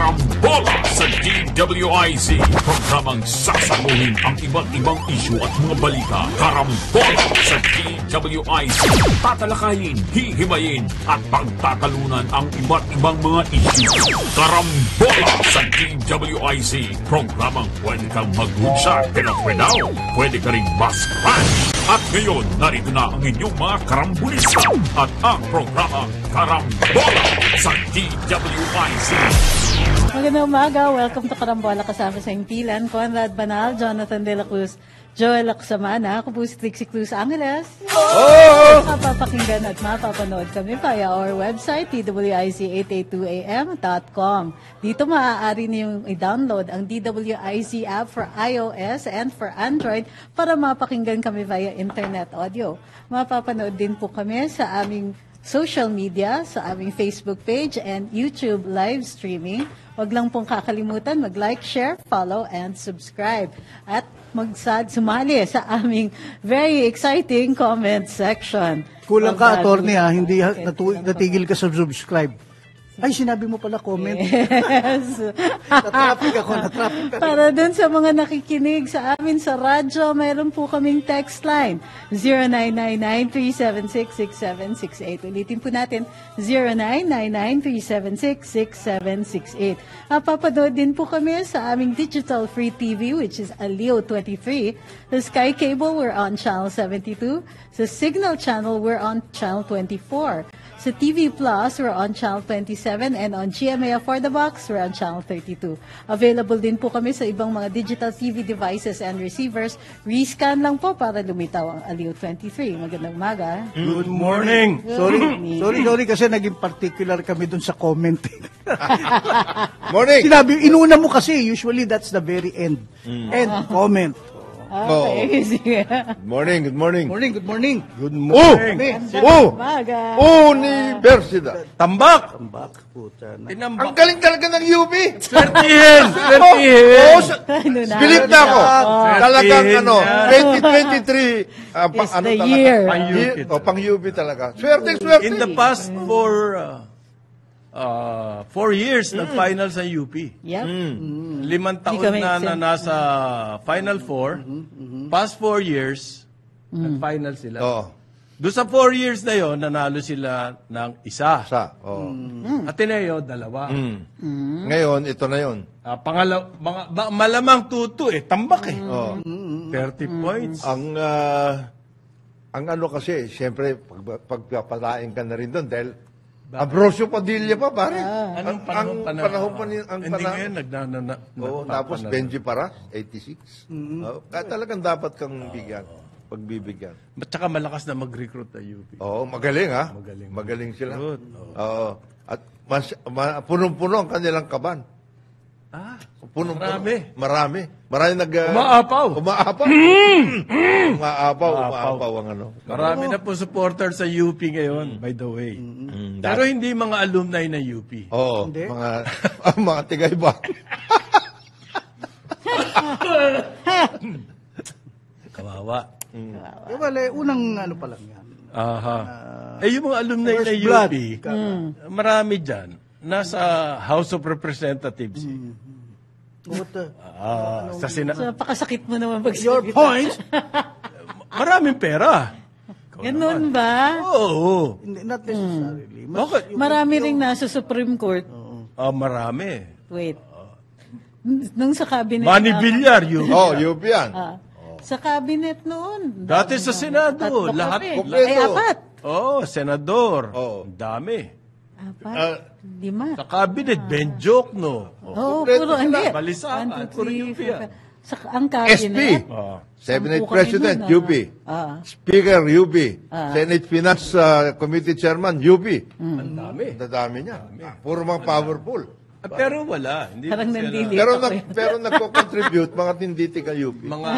Karambola sa DWIZ. Programang sasaguhin ang iba't ibang isyu at mga balita. Karambola sa DWIZ. Tatalakayin, hihimayin at pagtatalunan ang iba't ibang mga isyu. Karambola sa DWIZ. Programang pwede kang mag-good pero pwede ka rin mas-crash. At ngayon, narito na ang inyong mga karambulista at ang programa Karambola sa DWIZ. Magandang umaga. Welcome to Karambola kasama sa Impilan. Conrad Banal, Jonathan De La Cruz, Joel Lacsamana. Ako po si Trixie Cruz Angeles. Mapapakinggan at mapapanood kami via our website, twiz882am.com. Dito maaari niyong i-download ang DWIZ app for iOS and for Android para mapakinggan kami via internet audio. Mapapanood din po kami sa aming social media, sa aming Facebook page and YouTube live streaming. Huwag lang pong kakalimutan mag-like, share, follow, and subscribe. At sumali sa aming very exciting comment section. Kulang ka, attorney, hindi natigil ka sa subscribe. Ay, sinabi mo pala comment. Yes. Natraffic ako. Para dun sa mga nakikinig sa amin sa radyo, mayroon po kaming text line, 0999-376-6768. Ulitin po natin, 0999-376-6768. Papanood din po kami sa aming digital free TV, which is Alio 23. The Sky Cable, we're on Channel 72. Sa Signal Channel, we're on Channel 24. Sa TV Plus, we're on Channel 27 and on GMA For the Box, we're on Channel 32. Available din po kami sa ibang mga digital TV devices and receivers. Rescan lang po para lumitaw ang Alio 23. Magandang umaga. Good morning. Sorry kasi naging particular kami dun sa comment. Morning. Sinabi, inuna mo kasi, usually that's the very end. End comment. Okay, sige. Good morning. Good morning. Good morning. Umaga. Universidad. Tambak. Tambak, puta na. Ang galing talaga ng UP. Swertihin. Believe na ako. Talagang 2023 Is the year. Pang UP talaga. Swerte. In the past 4 years, nag-final sa UP. Yep. 5 taon kami na nasa Final Four. Past 4 years, nag-final sila. Oo. Doon sa 4 years na yon, nanalo sila ng isa. Ateneo, 2. Ngayon, ito na yon. Malamang tuto tambak eh. 30 points. Ang ano kasi, siyempre, pagpapalain ka na rin doon dahil Ambrosio Padilla pa, pare. Anong panahon pa niya? Hindi ngayon, tapos Benji Para, 86. Kaya talagang dapat kang pagbibigyan. At saka malakas na mag-recruit na UP. Oo, magaling ha. Magaling sila. Oo. At punong-puno ang kanilang kaban. Marami Umaapaw. Umaapaw ang ano. Marami na po supporters sa UP ngayon, by the way. Pero hindi mga alumni na UP. Oo, mga tigay-ba. Kawawa. Unang ano pa lang yan. Yung mga alumni na UP, marami dyan, nasa House of Representatives. Sa Napakasakit mo naman Your point. Maraming pera. Ganun ba? Oo. Not necessarily. Bakit? Marami ring nasa Supreme Court. Marami. Wait. Nung sa cabinet. Manny Villar, UP. UP yan. Sa cabinet noon. Dati sa Senado, Tatlo lahat kami. kompleto. Ay, apat. senador. Ang dami. Apat. 5. Sa cabinet, Ben Jokno. Oo, puro hindi. Balisakan, 1, 2, puro 3, UP 4. Sa ang cabinet. Senate Sampu kami President, dun, UP. Speaker, UP. Senate Finance Committee Chairman, UP. Ang dami. Ang dami niya. Puro mga powerful. Pero wala. Hindi Parang sila- nandili. Pero nagko-contribute mga hindi tiga UP. Mga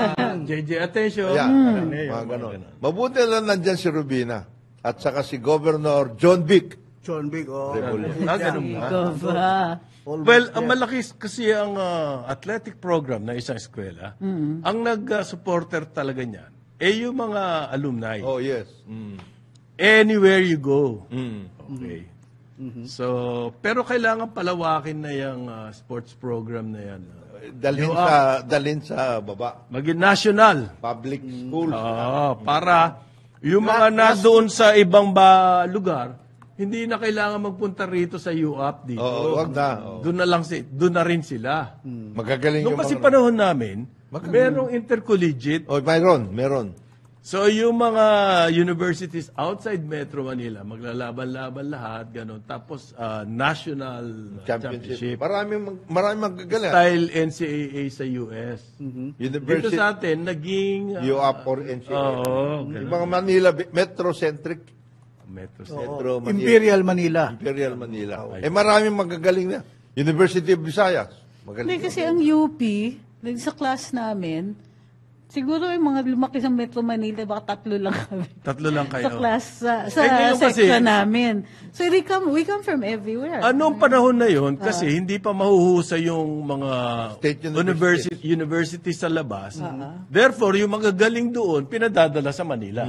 JJ Attention. Yeah, Ateneo, mga ganon. Mabuti lang nandyan si Rubina at saka si Governor John Vic. John Big, Ganun ba? Ikaw ba? Well, ang malaki kasi ang athletic program ng isang eskwela. Ang nag-supporter talaga niyan, yung mga alumni. Oh, yes. Anywhere you go. Okay. So, pero kailangan palawakin na yung sports program na yan. Dalhin sa baba. Maging national. Public schools. Para yung mga nandoon sa ibang lugar, hindi na kailangan magpunta rito sa UAP dito. Wag na. Doon na rin sila. Magagaling Nung yung kasi mga... panahon namin, merong intercollegiate. Meron. So, yung mga universities outside Metro Manila, maglalaban-laban lahat, gano'n. Tapos, national championship. Maraming magagaling. Style NCAA sa US. Dito University, sa atin, naging... UAP or NCAA. ganun. Yung mga Manila, metrocentric. Metro Manila. Imperial Manila. Imperial Manila. Maraming magagaling na. University of Visayas. Hindi, Magaling. kasi ang UP, sa class namin, siguro yung mga lumaki sa Metro Manila, baka 3 lang kami. 3 lang kayo. Sa class, sa ngayon kasi- section namin. So we come from everywhere. Anong panahon na yon kasi hindi pa mahuhusay yung mga State university sa labas. Therefore, yung magagaling doon, pinadadala sa Manila.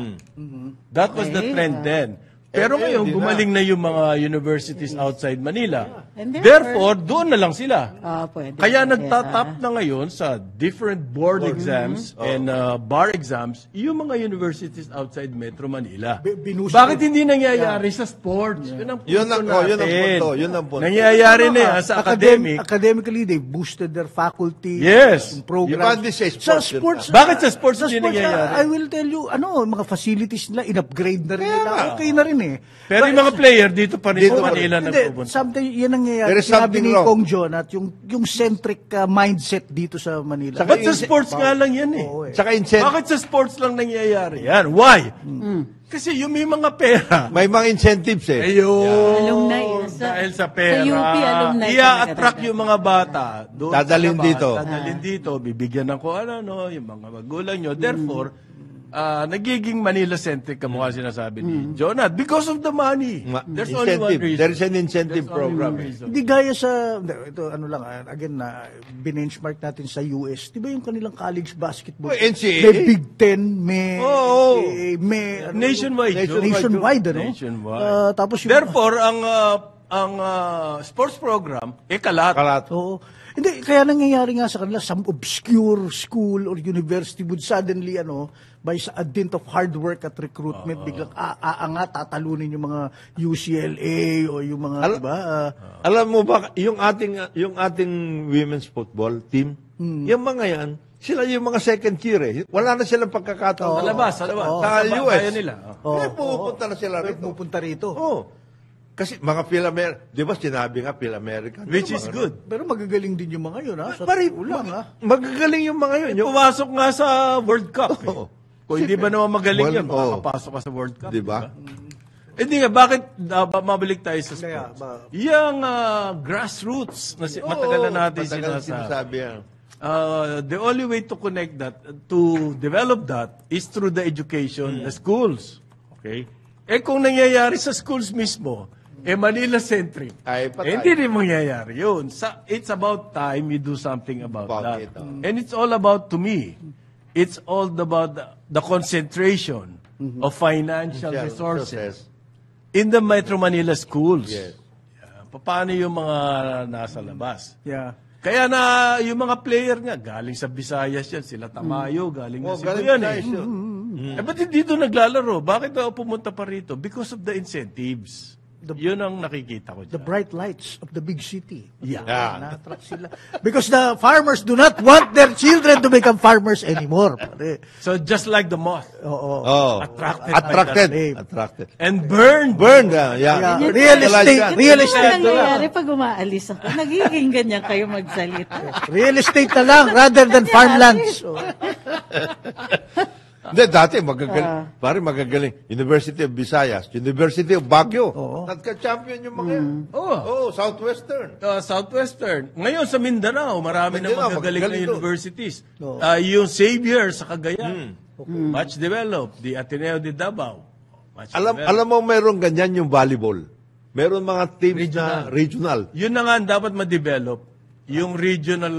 That was the Okay. trend then. Pero ngayon, hindi na. gumaling na yung mga universities outside Manila. And Therefore, doon na lang sila. Pwede. Kaya nagtatap na ngayon sa different board exams and bar exams yung mga universities outside Metro Manila. Binooster. Bakit hindi nangyayari sa sports? Yun ang punto Yun ang natin. punto. Yun ang punto. Nangyayari na yan sa academic. Academically, they boosted their faculty. Yes. Yung programs. Yung sa Sa sports, sports. Bakit sa sports hindi sports, nangyayari? I will tell you, mga facilities nila, in-upgrade na rin nila. Okay na rin eh. Pero yung mga player dito pa rin Dito sa pa Manila Hindi, nagpupunta. something, yan ang nangyayari. There is Sinabi something ni wrong. Kong John at yung centric mindset dito sa Manila. Ba't sa sports nga lang yan eh? Oo, eh. Tsaka incentive. Bakit sa sports lang nangyayari yan? Why? Kasi yung may mga pera. May mga incentives eh. Ayun. Alumni, Dahil sa pera. sa UP, alumni Ia-attract talaga. yung mga bata. Doon Dadalhin sa labas, dito. Dadalhin dito. Bibigyan ng kung ano, yung mga magulang nyo. Therefore, nagiging Manila-centric ka mukha sinasabi ni Jonat. Because of the money. There's only one Incentive. reason. There is an incentive There's only program. one reason. Hindi gaya sa, ito ano lang, again, binenchmark natin sa US. Di ba yung kanilang college basketball? Oh, NCAA? May Big Ten, may Oo. NCAA, may Nationwide. nationwide, ano? Nationwide. Tapos yung, Therefore, ang sports program, kalat. Kalat. Oo. Hindi, kaya nangyayari nga sa kanila, some obscure school or university would suddenly, by a dint of hard work at recruitment, biglang aangat, tatalunin yung mga UCLA o yung mga, diba? Alam mo ba, yung ating women's football team, yung mga yan, sila yung mga second tier eh. Wala na silang pagkakataon. Sa labas. Sa Sa US. bayan nila. Pupunta na sila rito. Pupunta rito. Oo. Kasi mga Phil-American, di ba sinabi nga Phil-American? Which is good. Pero magagaling din yung mga yun, ha? Sa Pare, ulang, ha? magagaling yung mga yun. Yung, Pumasok nga sa World Cup. Eh. Oo. Kung hindi ba naman magaling yan, Oo. makakapasok ka sa World Cup. di ba? Hindi nga, bakit mabalik tayo sa Kaya, sports? Yung grassroots, na matagal na natin Matagal sinasabi. sinasabi yan. The only way to connect that, to develop that, is through the education, the schools. Okay? Kung nangyayari sa schools mismo, Manila-centric. Ay, patay. Hindi rin mangyayari yun. It's about time we do something about that. it. And it's all about, to me, it's all about the concentration of financial resources in the Metro Manila schools. Yes. Paano yung mga nasa labas? Yeah. Kaya na yung mga player nga, galing sa Visayas yan, sila Tamayo, galing na Cebu galing yan tayo eh. siya. Ba't hindi doon naglalaro? Bakit daw pumunta pa rito? Because of the incentives. Yun ang nakikita ko The dyan. bright lights of the big city. Yeah. Na-attract sila. Because the farmers do not want their children to become farmers anymore. Pare. So just like the moth. Oo. Oh. Attracted by Attracted. that name. Attracted. And burned. Burn. Yeah. Yeah. Burn. Real estate. Yan. Real Ano estate na lang. nangyayari pag umaalis ako? Nagiging ganyan kayo magsalita. Real estate na lang rather than farmlands. Oh. Hindi, dati magagaling. Pare, magagaling. University of Visayas, University of Baguio. Nagka-champion yung mga yan. Oo, Southwestern. Southwestern. Ngayon sa Mindanao, marami na Mindanao, magagaling na magagaling doon. universities. Yung Xavier sa Cagayan, much developed. The Ateneo de Davao, much developed. Alam mo, meron ganyan yung volleyball. Meron mga teams na regional. Yun na nga ang dapat ma-develop yung regional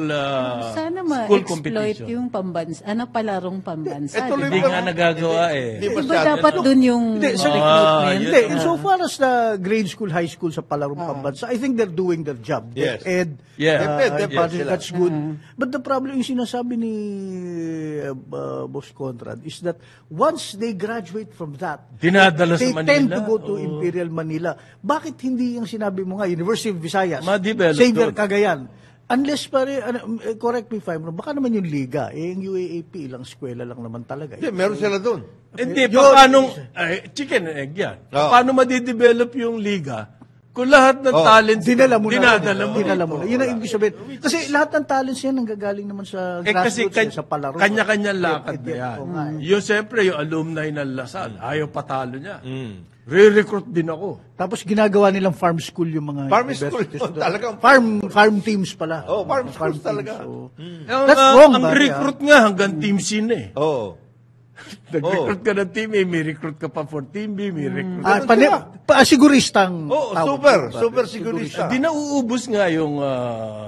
Sana school ma-exploit competition. yung pambansa, palarong pambansa. Ito di lang Hindi ba? nga nagagawa eh. Hindi Iba masyado. dapat dun yung Hindi, sa recruitment. Hindi, so far as the grade school, high school sa palarong pambansa, I think they're doing their job. Yes. Ed, Yeah. that's good. But the problem yung sinasabi ni Boss Conrad is that once they graduate from that, Dinadala they sa tend Manila. to go to Imperial Manila. Bakit hindi yung sinabi mo nga, University of Visayas, Ma-develop Xavier doon. Cagayan, unless correct me if I'm wrong, baka naman yung liga, yung UAAP, ilang eskwela lang naman talaga. Hindi, meron sila doon. Hindi, Yun. paano, chicken and egg yan. Oo. Paano madidevelop yung liga kung lahat ng talent Dinala mo na. dinadala mo? Dinala mo na. Yun ang ibig sabihin. Kasi lahat ng talents yan nanggagaling naman sa Kasi grassroots, sa palaro. kanya-kanyang lakad na yan. Oo nga, Yung siyempre, yung alumni ng Lasal, ayaw patalo niya. Re-recruit din ako. Tapos ginagawa nilang farm school yung mga Farm school, universities doon. talagang farm teams pala. Oh, farm schools talaga. That's wrong, Ang pare, recruit nga hanggang team C na eh. Oo. Nag-recruit ka ng team A, may recruit ka pa for team B, may recruit. Siguristang Oo, tawag, super diba? sigurista. Di nauubos nga yung...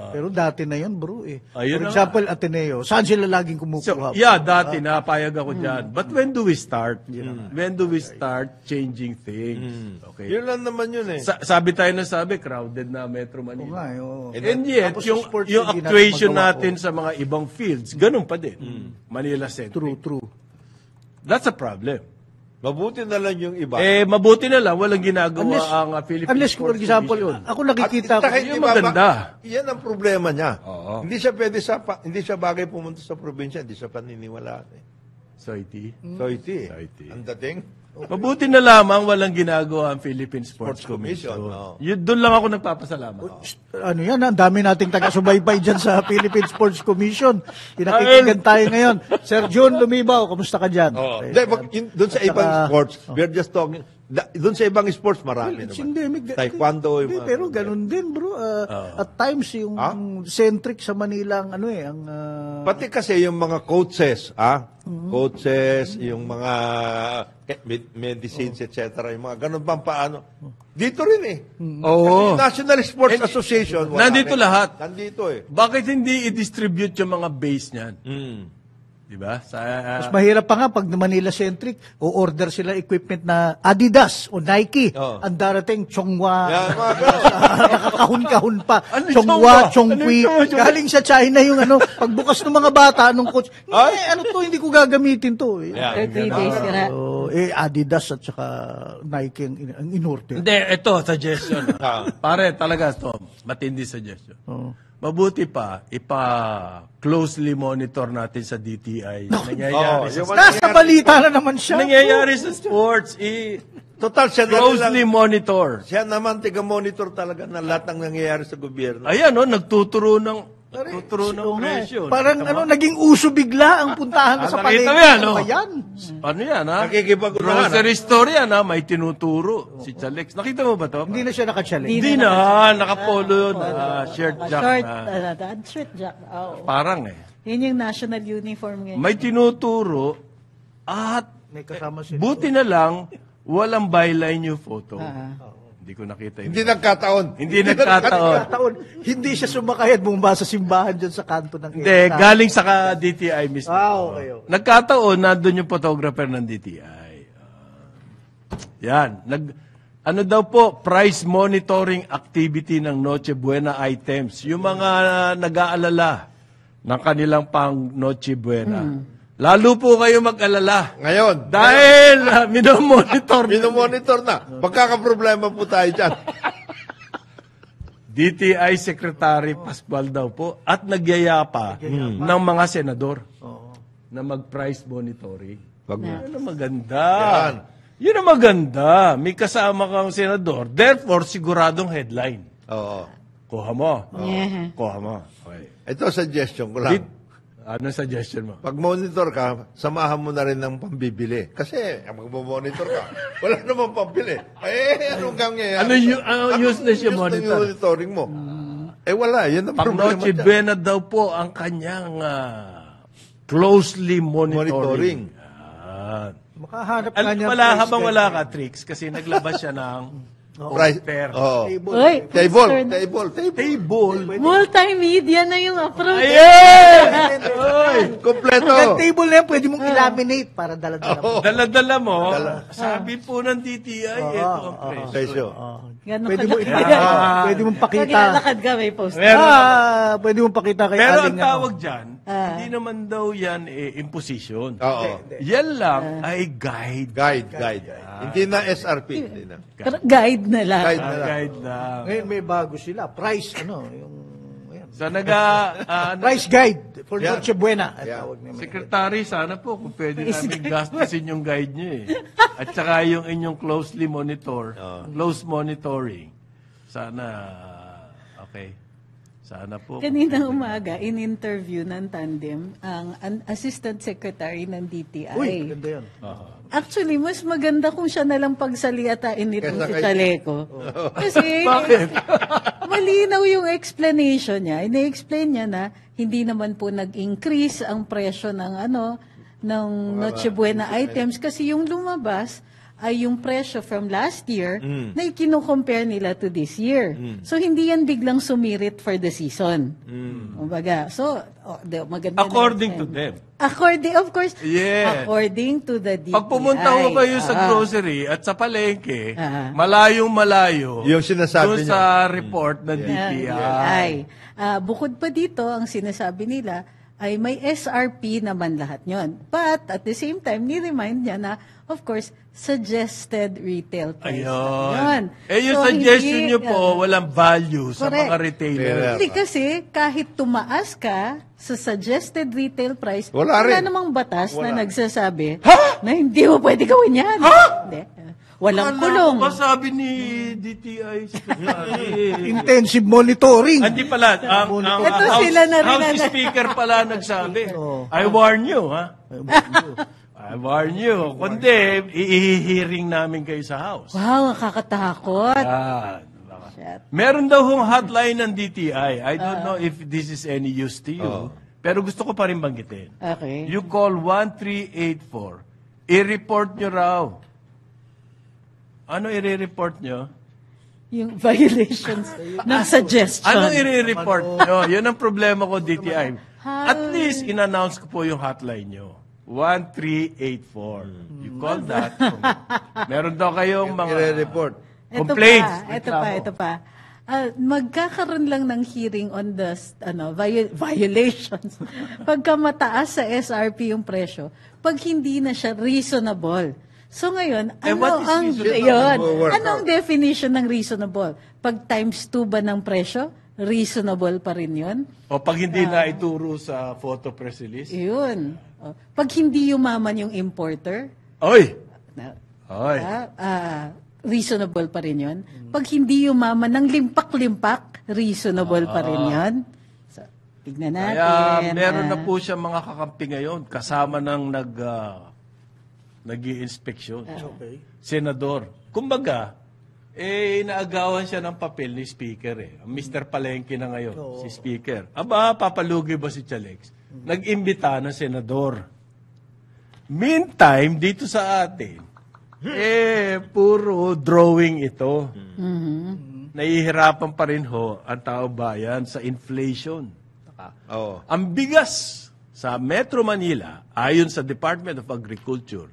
Pero dati na yan, bro. Ayun For na example, Ateneo. Saan sila laging So, kumukuha? yeah, dati napayag ako dyan. But when do we start? When do we start changing things? Okay. Yun lang naman yun eh. Sabi tayo na sabi, crowded na Metro Oo nga, Manila. oo. And yet, Tapos yung, sports yung hindi natin actuation magawa, natin sa mga ibang fields, ganun pa din. Manila Centric. True. That's a problem. Mabuti na lang yung iba. Mabuti na lang, walang ginagawa ang Philippine Unless, for Sports example, Commission. ako nakikita ko, At saka, Yun di ba, maganda. Yan ang problema niya. Oo. Hindi siya pwede hindi siya bagay pumunta sa probinsya, hindi siya paniniwalaan eh. So, iti. Soiti. Soiti. Ang dating. Mabuti na lamang walang ginagawa ang Philippine Sports, Sports Commission, Commission. oo. Yun, doon lang ako nagpapasalamat. ano yan, ang dami nating taga-subaybay dyan sa Philippine Sports Commission. Pinakikigan tayo ngayon. Sir John Lumibaw, kamusta ka dyan? Hindi, doon sa ibang sports, we're just talking, doon sa ibang sports, marami It's naman. endemic. Taekwondo, Hindi, yung mga- pero ganun din, bro. At times, yung centric sa Manila, ang Pati kasi yung mga coaches, coaches, yung mga medicines, etc., yung mga ganun pang paano. Dito rin eh. Oo. Kasi National Sports And- Association, wala Nandito rin. lahat. Nandito eh. Bakit hindi i-distribute yung mga base niyan? Di ba? Mas mahirap pa nga pag Manila-centric, o-order sila equipment na Adidas o Nike. Oo. Ang darating, Chongwa. Yan, mga ganun. Nakakahun-kahun pa. Ano Chongwa, Chongwa? Chongqui. Ano yung Chongwa? Galing sa China yung pagbukas ng mga bata, nung coach, hindi ko gagamitin to. 30 days ka na. Adidas at saka Nike ang in-order. Hindi, ito, suggestion. Pare, talaga ito, matindi suggestion. Mabuti pa, closely monitor natin sa DTI. Nangyayari sa Nasa balita na naman siya. nangyayari sa sports, Total, siya closely monitor. Siya naman, tiga-monitor talaga ng lahat ng nangyayari sa gobyerno. Ayan, nagtuturo ng Oo nga eh. presyo. Parang naging uso bigla ang puntahan ka sa palengke. Nakita mo yan, Ano no? ba yan? Ano yan, ha? Nakikipag-unahan, Grocery store yan, ha? May tinuturo. Si Chalex. Nakita mo ba to? Hindi na siya nakachallenge. Hindi na, nakapolo yun. Shirt jack Short, na. shirt jack. Oh. Parang Yun yung national uniform ngayon. May tinuturo at May kasama sila. buti na lang walang byline yung photo. Hindi ko nakita yun. Hindi nagkataon. Hindi nagkataon. Taon, hindi siya sumakay at bumaba sa simbahan dyan sa kanto ng Hindi, galing sa DTI mismo. okay. Nagkataon, nandun yung photographer ng DTI. Yan. Ano daw po, price monitoring activity ng Noche Buena items. Yung mga nag-aalala ng kanilang pang Noche Buena. Lalo po kayo mag-alala. Ngayon, Dahil minomonitor. minomonitor na. Pagkakaproblema po tayo dyan. DTI Secretary Pascual daw po at nagyayapa ng mga senador na mag-price monitoring. Yun ang maganda. Yan. Yun ang maganda. May kasama kang senador. Therefore, siguradong headline. Oo. Kuha mo. Yeah. Kuha mo. Okay. Ito suggestion ko lang. Anong suggestion mo? Pag monitor ka, samahan mo na rin ng pambibili. Kasi, magmo-monitor ka, wala namang pambili. Anong gangyayari? Ano useless yung monitor? Yung monitoring mo? Wala. Yan ang Pang problema Noche dyan. Buena daw po ang kanyang closely monitoring. Yan. Makahanap nga niya. Wala habang wala ka, Trix, kasi naglabas siya ng Price. Fair. Oo. Uy, Table. multimedia na yung approach. Ayan! Oy! Kompleto. Ang table na yan, pwede mong i-laminate para dala-dala mo. Dala-dala mo, sabi po ng DTI, ito ang presyo. Presyo. Ganon Pwede ka mo pwede mong Pag pakita. lalakad ka, may poster. Pwede mong pakita kay Pero Aling ang tawag dyan, hindi naman daw yan imposition. Oo. Yan lang ay guide. Guide. Hindi na SRP. Hindi na. Guide na lang. Guide na lang. Guide lang. Ngayon may bago sila. Price, yung So, price guide for Yeah. Noche Buena. Ang Yeah. tawag nila. Secretary, sana po kung pwede namin gastusin yung guide nyo eh. At saka yung inyong close monitoring. Sana, okay. Sana po. Kanina umaga, in-interview ng tandem ang Assistant Secretary ng DTI. Uy, ganda yun. Actually, mas maganda kung siya nalang pagsaliatain nitong Kesa si kay- Chaleco. Kasi malinaw yung explanation niya. Ina-explain niya na hindi naman po nag-increase ang presyo ng ng Noche Buena items kasi yung lumabas ay yung presyo from last year na ikino-compare nila to this year. So, hindi yan biglang sumirit for the season. Kumbaga, so, maganda. According to them. Of course, Yes. according to the DTI. Pag pumunta ko kayo sa grocery at sa palengke, malayong-malayo Yung sinasabi doon sa report ng DTI. Bukod pa dito, ang sinasabi nila ay may SRP naman lahat yon. But at the same time, ni-remind niya na, of course, suggested retail price. Ayun. Yun. Yung So, suggestion hindi, nyo po, walang value sa correct. mga retailer. Hindi kasi, kahit tumaas ka sa suggested retail price, Wala rin. namang batas na nagsasabi na hindi mo pwede gawin yan. Hindi. Walang kulong. Ba sabi ni DTI Secretary? Intensive monitoring. Hindi pala. Ang Ito sila na rin House na- Speaker pala nagsabi. I warn you, ha? I warn you. Kundi, i-hearing namin kayo sa House. Wow, nakakatakot. Yan. Shit. Meron daw hong hotline ng DTI. I don't know if this is any use to you. Pero gusto ko pa rin banggitin. Okay. You call 1384. I-report nyo raw. Ano i-report nyo? Yung violations ng suggestion. Ano i-report nyo? Yun ang problema ko, DTI. At least, in-announce ko po yung hotline nyo. 1384. You call that. Kung meron daw kayong mga I-report. complaints. Ito pa. Magkakaroon lang ng hearing on the violations. Pagka mataas sa SRP yung presyo, pag hindi na siya reasonable. So ngayon, what is reasonable? Yun, Work anong definition ng reasonable? Pag times 2 ba ng presyo, reasonable pa rin yun? O pag hindi na ituro sa photo press release. Yun. Pag hindi yumaman yung importer, Oy! na- Oy! reasonable pa rin yun. Pag hindi yumaman ng limpak-limpak, reasonable pa rin yun. So, tignan natin. Kaya meron na po siya mga kakampi ngayon kasama ng nag-i-inspeksyon. Senador. Kumbaga, inaagawan siya ng papel ni Speaker eh. Mr. Palengke na ngayon, si Speaker. Aba, papalugi ba si Chalex? Nag-imbita ng senador. Meantime, dito sa atin, puro drawing ito. Nahihirapan pa rin ho ang tao bayan sa inflation. Oo. Ang bigas sa Metro Manila, ayon sa Department of Agriculture,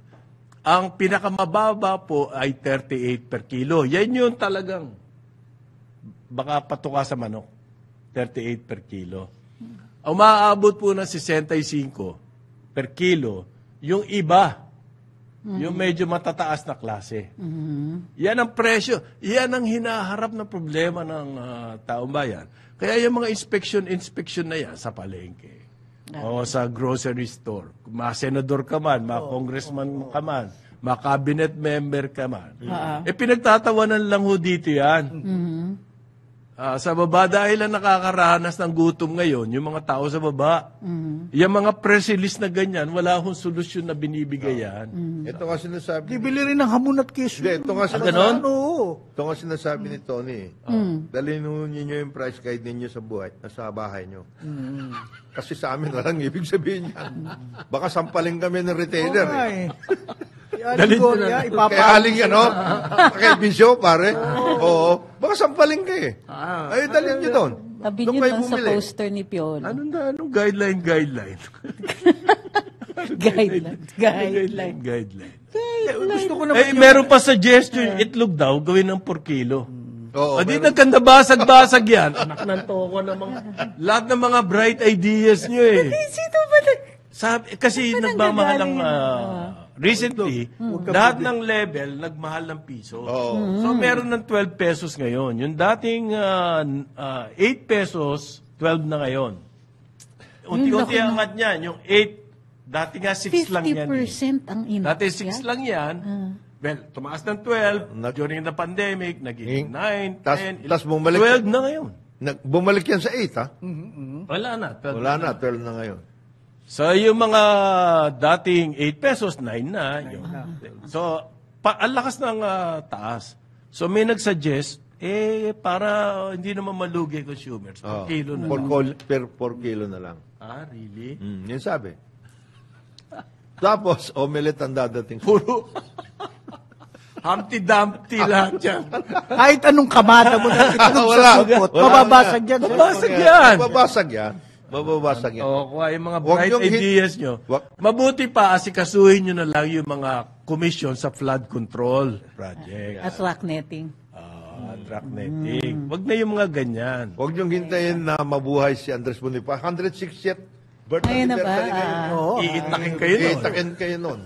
ang pinakamababa po ay 38 per kilo. Yan yung talagang baka patuka sa manok. 38 per kilo. Umaabot po ng 65 per kilo yung iba. Yung medyo matataas na klase. Yan ang presyo. Yan ang hinaharap na problema ng taong bayan. Kaya yung mga inspection na yan sa palengke o sa grocery store, senador ka man, congressman ka man, cabinet member ka man, pinagtatawanan lang ho dito yan. Sa baba, dahil lang nakakaranas ng gutom ngayon, yung mga tao sa baba, yung mga press release na ganyan, wala akong solusyon na binibigay yan. Ito nga sinasabi. Bibili rin ng hamon at keso. Hindi, ito nga ganon? Oo. Ito nga sinasabi ni Tony. Dalhin ninyo yung price guide ninyo sa buhay, sa bahay nyo. Kasi sa amin walang ibig sabihin yan. Baka sampaling kami ng retailer. Oo nga Eh. eh. Aling Gloria, Kaya aling kay Bisyo, pare. Oo. Baka sampaling ka eh. Ay, dalhin nyo doon. Tabi Doon niyo kayo lang sa bumili. poster ni Piolo. Anong guideline? Guideline. Gusto ko naman meron pa suggestion, itlog daw, gawin ng 4 kilo. Oo. Di nagkanda basag-basag yan. Anak ng toko ng mga, lahat ng mga bright ideas nyo eh. Sino ba Kasi nagmamahal ang, recently, lahat ng level, nagmahal ng piso. So meron ng 12 pesos ngayon. Yung dating 8 pesos, 12 na ngayon. Unti-unti angat niyan. Yung 8, dati nga 6 lang yan. 50% ang increase. Dati 6 lang yan. Well, tumaas ng 12 during the pandemic, naging 9, 10, Tas bumalik. 12 na ngayon. Bumalik yan sa 8, ha? Wala na. 12 Wala na, 12 na ngayon. So, yung mga dating 8 pesos, 9 na. So, ang lakas ng taas. So, may nagsuggest, para hindi naman malugi consumers, per kilo na lang. Per 4 kilo na lang. Really? Yun sabi. Tapos, omelette ang dadating. Puro Humpty Dumpty lahat yan. Kahit anong kamata mo na itlog Wala. sa supot, Wala. mababasag yan. Mababasag yan. Mababasag yan. Mababasag yan. Kuha yung mga Huwag bright niyong ideas nyo. Mabuti pa, asikasuhin nyo na lang yung mga commission sa flood control project. At rock netting. Track netting. Huwag na yung mga ganyan. Huwag niyong hintayin na mabuhay si Andres Bonifacio. 160th birthday Ayun na ba? anniversary ngayon. Iitakin kayo nun. Iitakin kayo nun.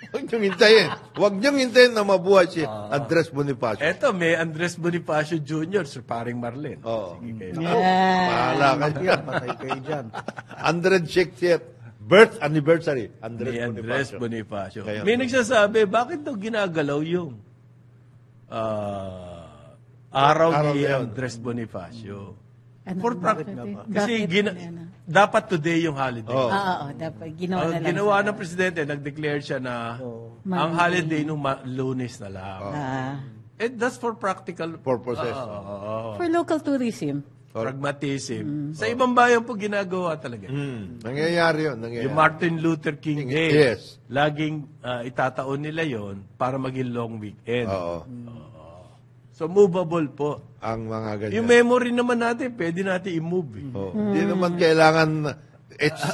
Huwag niyong hintayin. Huwag niyong hintayin na mabuhay si Andres Bonifacio. Eto, may Andres Bonifacio Jr., Sir Paring Marlene. Oo. Sige kayo. Bahala kayo. Yan, patay kayo dyan. 160th birth anniversary. May Andres Bonifacio. Kaya- May nagsasabi, bakit daw ginagalaw yung araw Araw ni na yun. Andres Bonifacio? Ano, For bakit? Kasi dapat today yung holiday. Oo. Oo, dapat. Ginawa na lang. Ginawa ng presidente, nag-declare siya na ang holiday nung Lunes na lang. That's for practical Purposes. For local tourism. pragmatism. Sa ibang bayan po ginagawa talaga. Nangyayari yun. Nangyayari. Yung Martin Luther King Day, Yes. laging itataon nila yon para maging long weekend. Oo. So movable po. Ang mga ganyan. Yung memory naman natin, pwede natin i-move. Oo. Hindi naman kailangan yan sa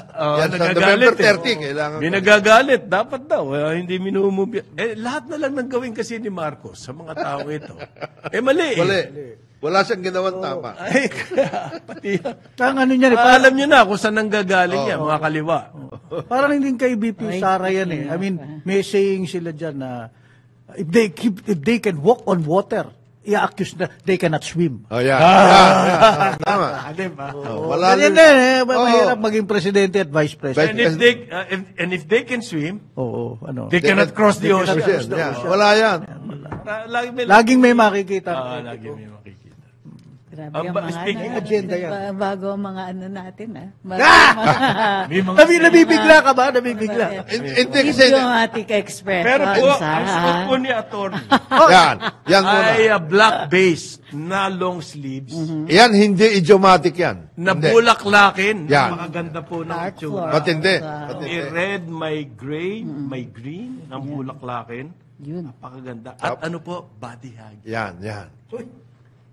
Nagagalit, November 30. Kailangan May nagagalit. Dapat daw. Hindi minumove. Lahat na lang nagawin kasi ni Marcos sa mga tao ito. Mali. Wala siyang ginawang tama. Ay, pati Ang ano niya, alam nyo na kung saan nanggagaling yan, mga kaliwa. parang hindi kay BP Sara yan eh. I mean, may saying sila dyan na if they can walk on water, i-accuse na they cannot swim. Oh, yeah. Yeah. Tama. Wala Ganyan rin. na eh. Mahirap maging presidente at vice president. And if they can swim, Oo, ano. they cannot cross the ocean. Yeah. Wala yan. Laging may makikita. Lagi may makikita. Grabe Ang ang mga speaking agenda yan. Bago ang mga ano natin, May mga Nabibigla ka ba? Nabibigla. Hindi kasi. Diplomatic express. Pero po, ang suot po ni attorney Yan. Yan muna. ay black base na long sleeves Yan, hindi idiomatic yan. na Hindi. bulaklakin. Yan. Napakaganda po ng Dark itsura. floor. Matindi. May red, may gray, may green ang bulaklakin. Yun. Napakaganda. At ano po, body hug. Yan, yan.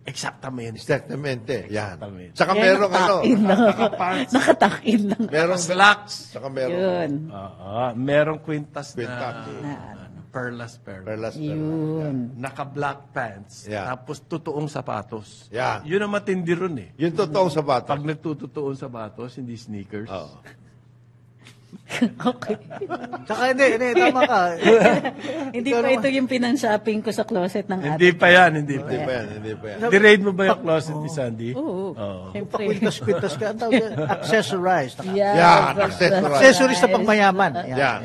Exactamente. Exactamente. Yan. Exactamente. Saka merong ano. Nakatakin lang. Merong Slacks. Saka merong Yun. Merong kwintas Quintas. na perlas. perlas. Yun. Naka-black pants. Yeah. Tapos totoong sapatos. Yeah. Yun ang matindi ron eh. Yung totoong sapatos. Pag nagtutotoong sapatos, hindi sneakers. Oo. Okay. Saka hindi, tama ka. Hindi pa ito yung pinanshopping ko sa closet ng ate. Hindi pa yan, hindi pa Hindi yan. pa yan, hindi pa yan. Di-raid mo ba yung closet ni Sandy? Oo. Siyempre. Kwintas-kwintas ka. Ang tawag yan, accessorized. Yeah, Yan, that's- accessories. Accessories na pangmayaman. Yan.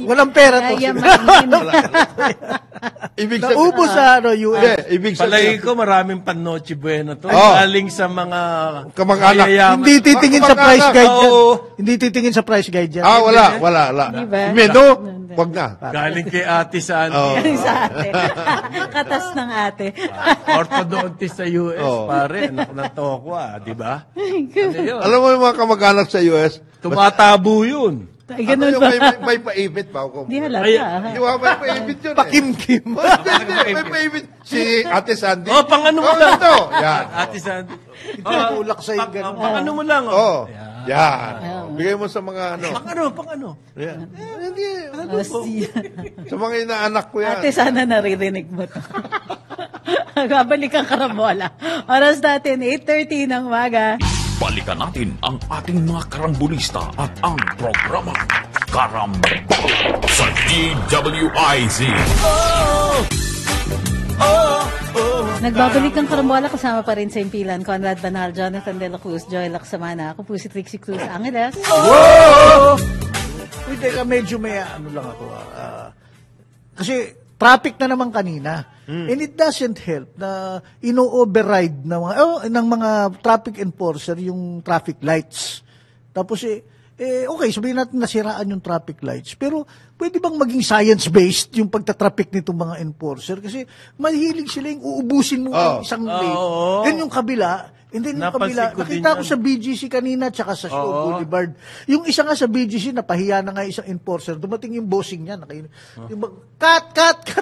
Walang pera to. Yayamanin. Ibig Naubos sa US. Hindi, ibig Palagi sabihin. ko maraming pan Noche Buena to. Oh. Galing sa mga Kamag-anak. mayayaman. Hindi titingin sa price guide dyan. Oo. Hindi titingin sa price guide dyan. Wala. Di ba? Menu, wag na. Galing kay Ate Sandy. Oh. sa ate. Katas ng ate. Orthodontist sa US, Oh. pare. Anak ng toko, di ba? Ano yun? Alam mo yung mga kamag-anak sa US, Tumatabo yun. Ay, ganun yung ba? may paibit pa ako. Di halata. Ay, Di ba may paibit yun Pakimkim. Hindi, may paibit. Si Ate Sandy. Oh, pang-ano mo lang. Ito. Yan. Ate Sandy. Tulak sa yung ganun. Pang-ano mo lang. Oh. Yan. Bigay mo sa mga ano. Pang-ano? Yan. Hindi. Sa mga inaanak ko yan. Ate, sana naririnig mo to. Babalik ang karambola. Oras natin, 8:30 ng umaga. Balikan natin ang ating mga karambulista at ang programa Karambola sa DWIZ. Nagbabalik ang karambola, kasama pa rin sa impilan. Conrad Banal, Jonathan De La Cruz, Joy Lacsamana. Ako po si Trixie Cruz Angeles. Uy, teka, medyo may ano lang ako. Kasi traffic na naman kanina. And it doesn't help na ino-override ng mga traffic enforcer yung traffic lights. Tapos okay, sabihin natin nasiraan yung traffic lights. Pero pwede bang maging science-based yung pagtatraffic nitong mga enforcer? Kasi mahilig sila yung uubusin mo ang isang lane. Then yung kabila, and then yung kabila, Napansin ko din nakita ko yan. sa BGC kanina tsaka sa Shaw Boulevard. Yung isa nga sa BGC, napahiya na nga isang enforcer. Dumating yung bossing niya. Yung cut!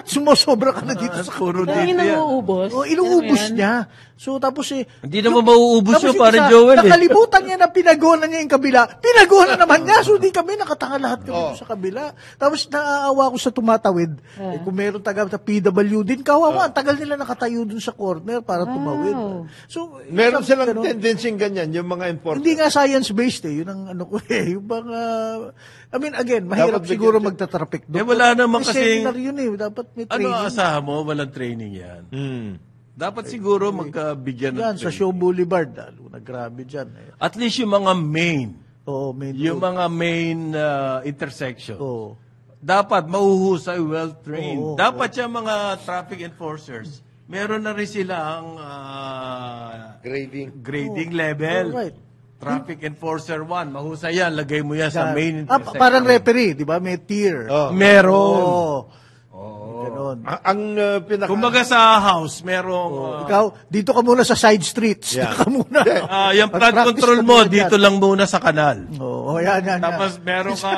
Sumusobra ka na dito sa Puro Dahil dito yan. nauubos. inuubos niya. So, tapos Hindi naman mauubos tapos yun, parang isa, Joel eh. nakalimutan niya na pinagona niya yung kabila. Pinagona naman niya. So, di kami nakatanga lahat kami doon sa kabila. Tapos, naaawa ko sa tumatawid. Kung meron taga sa PW din, kawawa. Ang tagal nila nakatayo doon sa corner para tumawid. So, Meron silang ganun. tendency ganyan, yung mga enforcer. Hindi nga science-based eh. Yun ang ano ko eh. Yung mga, I mean, again, mahirap Dapat siguro bigyan- magtatraffic doon. wala naman May kasing- seminar yun eh. Dapat may Ano training. ang asahan mo? Walang training yan. Dapat siguro magkabigyan ng Yan, sa training. Shaw Boulevard. Lalo na grabe dyan. Eh. At least yung mga main, Oo, main yung road. mga main intersection, Oo. dapat mahuhusay, well-trained. Oo, Dapat yung mga traffic enforcers, meron na rin silang grading level. Alright. Traffic Enforcer 1, mahusay yan, lagay mo yan sa main Ah, intersection. parang referee, di ba? May tier. Meron. Ganon. Ang pinaka... Kumbaga sa house, merong... Ikaw, dito ka muna sa side streets. Yeah. Dito ka muna. yung flood Mag-practice control ka mo, muna dito dyan. lang muna sa kanal. Oo, yan. Tapos meron ka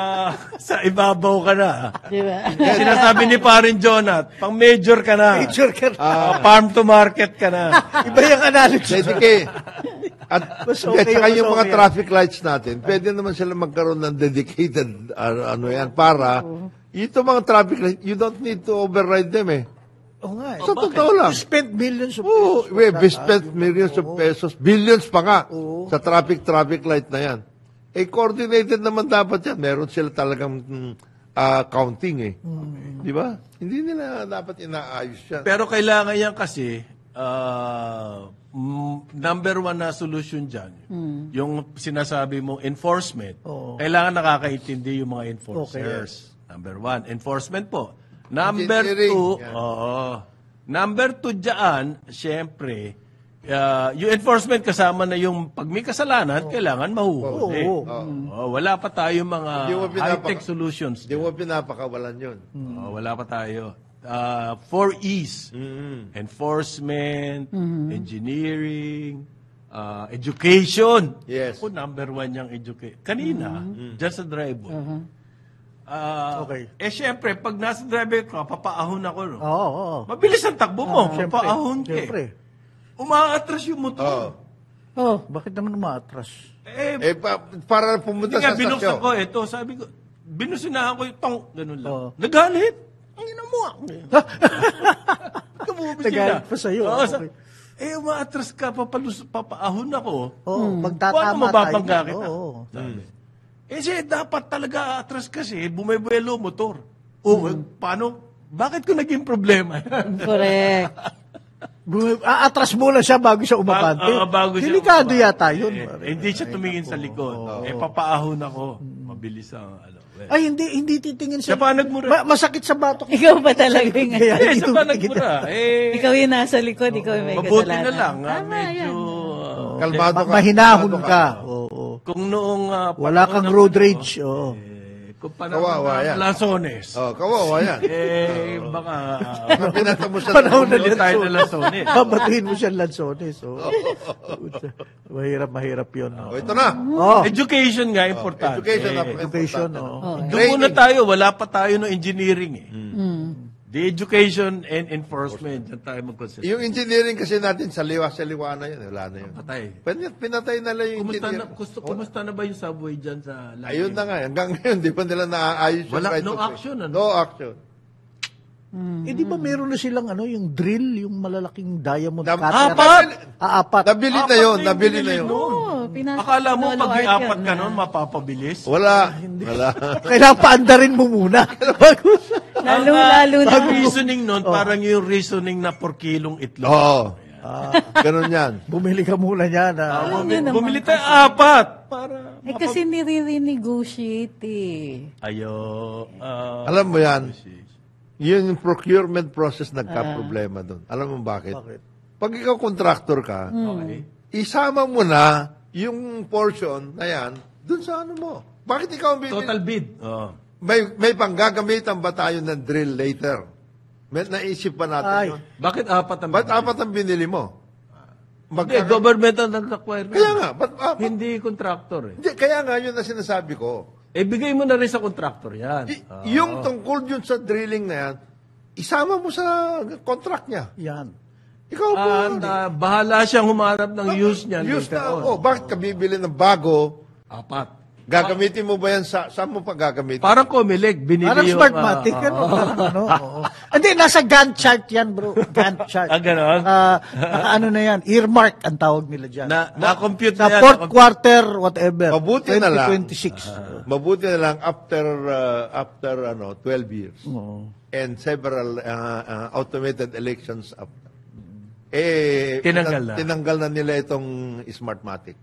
sa ibabaw ka na. Di ba? Sinasabi ni Parin Jonat, pang major ka na. Major ka na. Farm to market ka na. Iba yung analogy. Dedicate. At Mas okay saka yun, yung mas mga okay. traffic lights natin, pwede naman sila magkaroon ng dedicated para ito mga traffic lights, you don't need to override them eh. Oo nga. Sa totoo lang. You spent millions of Oo, pesos. we spent millions of pesos, billions pa nga sa traffic light na yan. Coordinated naman dapat yan. Meron sila talagang counting eh. Di ba? Hindi nila dapat inaayos yan. Pero kailangan yan kasi, number one na solution dyan, yung sinasabi mo enforcement, kailangan nakakaintindi yung mga enforcers. Number one, enforcement po. Number Engineering. two, Yan. number two dyan, syempre, yung enforcement kasama na yung pag may kasalanan, kailangan mahuhuli. Wala pa tayong mga Hindi mo high-tech solutions. Hindi mo pinapakawalan yun. Wala pa tayo. 4 E's. Enforcement, engineering, education. Yes. Ako, number one yung education. Kanina, dyan sa driver. Okay. Syempre, pag nasa driver ka, papaahon ako. No? Oo. Mabilis ang takbo mo. Siyempre. Papaahon ka. Siyempre. Umaatras yung motor. Oh, Bakit naman umaatras? Para pumunta Hindi nga, sa binuksan stasyon. ko. Ito, sabi ko, binusinahan ko yung tong, ganun lang. Oo. Nagalit. Ang ina mo ako. Kumubis Nagalit pa sa'yo. Okay. Umaatras ka, papaahon ako. Oo, Paano magtatama mo babangga tayo. kita? Oo. Siya, dapat talaga atras kasi, bumibuelo motor. Paano? Bakit ko naging problema yan? correct. Atras muna siya bago siya umabante. Bago siya Delikado umabante. yata yun. Hindi siya tumingin sa likod. Papaahon ako. Mabilis ang Ay, hindi titingin Siya pa nagmura. Masakit sa batok. Ikaw pa talaga yung... Kaya hindi Siya pa tumitingin. nagmura. Ikaw yung nasa likod, ikaw yung may Mabuti kasalanan. na lang. Tama Medyo... Kalmado ka. Mahinahon kalmado ka. Oo. Kung noong... Wala kang road rage. Oo. Kung Kawawa yan. Lanzones. Oh, kawawa yan. Baka Pinata mo sa Panahon na doon tayo na Lanzones. Babatuhin mo siya Lanzones. Mahirap yun. Oh, ito na. Oh, Education nga, importante. education. Doon muna tayo, wala pa tayo ng engineering eh. The education and enforcement, dyan tayo mag-concentrate. Yung engineering kasi natin sa liwa na yun. Wala na yun. Patay. Pinatay na lang yung Kumusta na, engineering. kumusta na ba yung subway dyan sa Laguna? Ayun na nga. Hanggang ngayon, di pa nila naaayos yung Wala, right no of way. action, ano? No action. Di ba meron na silang yung drill, yung malalaking diamond Dam- cutter? Apat! Apat. Nabili na yun. Nabili na yun. Oh, Akala mo Lolo pag Art iapat yan, ka nun, mapapabilis? Wala. Wala. Kailangan paandarin mo muna. Lalo na. Ang reasoning nun, parang yung reasoning na per kilong itlog. Oo. Ganun yan. Bumili ka muna niyan. Bumili tayo apat. Para Kasi nire-renegotiate Ayo. Alam mo yan, yung procurement process nagka-problema doon. Alam mo bakit? Pag ikaw contractor ka, Okay. isama mo na yung portion na yan doon sa ano mo. Bakit ikaw ang bibili? Total bid. May panggagamitan ba tayo ng drill later? May naisip ba natin Ay. yun? Bakit apat ang Ba't apat ang binili mo? Hindi, government ang nag-acquire. Kaya nga, ba't apat? Hindi contractor eh. Hindi, kaya nga yun na sinasabi ko. Bigay mo na rin sa contractor yan. Yung tungkol yun sa drilling na yan, isama mo sa contract niya. Yan. Ikaw po. Bahala siyang humarap ng use niyan. Use later na. on. Oh, bakit ka bibili ng bago? Apat. Gagamitin mo ba yan saan mo pa gagamitin? Parang Comelec, binili Parang yung... Smartmatic. Oo. Hindi, nasa Gantt chart yan, bro. Gantt chart. Ganon? Ano na yan? Earmark ang tawag nila dyan. Na-compute Sa na yan. fourth quarter, whatever. Mabuti na lang. 2026. Mabuti na lang after 12 years. And several automated elections after. Tinanggal na nila itong Smartmatic.